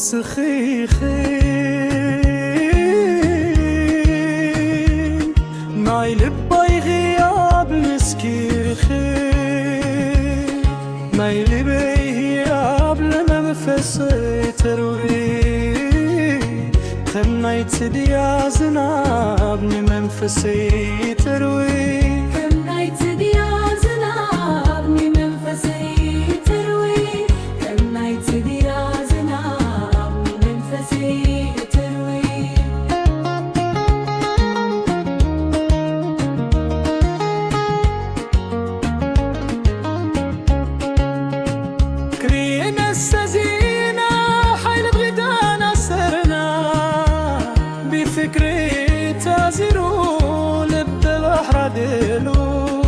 نسخيخين ناي لباي غياب نسكيخين ناي لباي غياب لمنفسي تروي كناي تديا زناب لمنفسي تروي فكري تازرو لب البحر دلو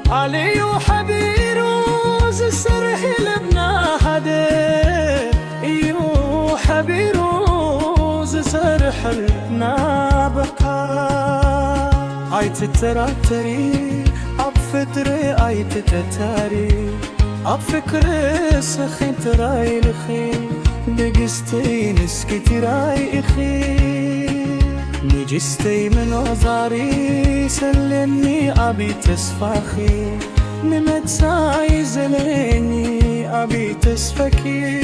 علي وحبيرو زسرح لبنا حدي ايو حبيرو زسرح لبنا بقى عيت التراتري عب فتري عيت تتاري عب فكري سخين تراي لخي نجستي نسكتي راي اخي نجستي من وزاري سلني أبي تسفاخي نمتساي زليني أبي تسفكي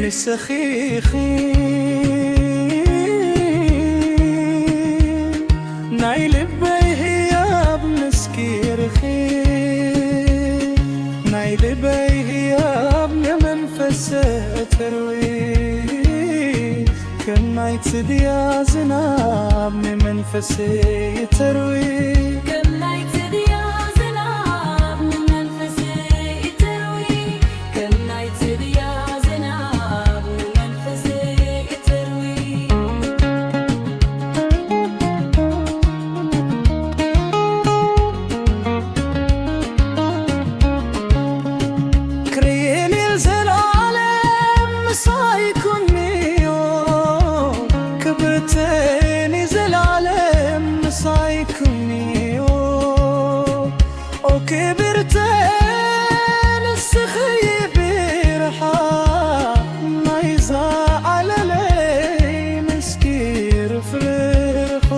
نسخيخي ناي لبي هياب نسكيرخي ناي لبي هياب نمنفسه تروي كناي تديا زناب من منفسي تروي كناي تديا زناب من منفسي تروي كناي تديا زناب من منفسي تروي كريني الزلالم مسايكون كبرتيني زلالم مسايكوني او كبرتين السخي برحا ما يزعل لي مسكير فرخل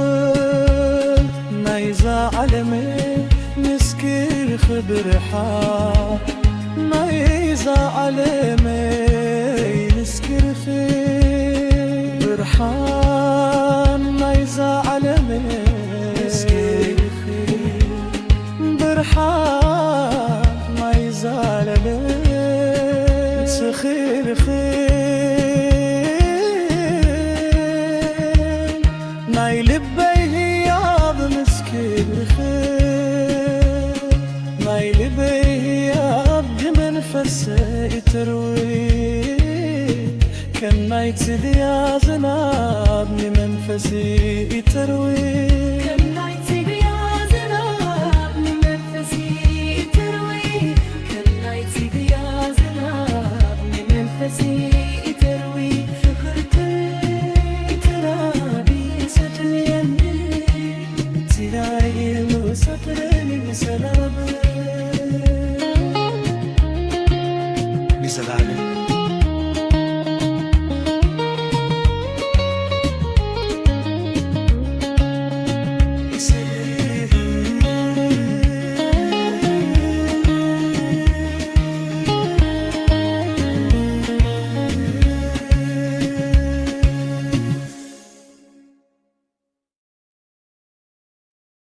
ما يزعل مسكير خبرحا ما يزعل مسكير برحان ما يزعل مسكين برحان ما يزعل سخير خير ناي لبي هياب مسكين خير ناي لبي هياب منفسي تروي كناي تديا زناب من منفسي تروي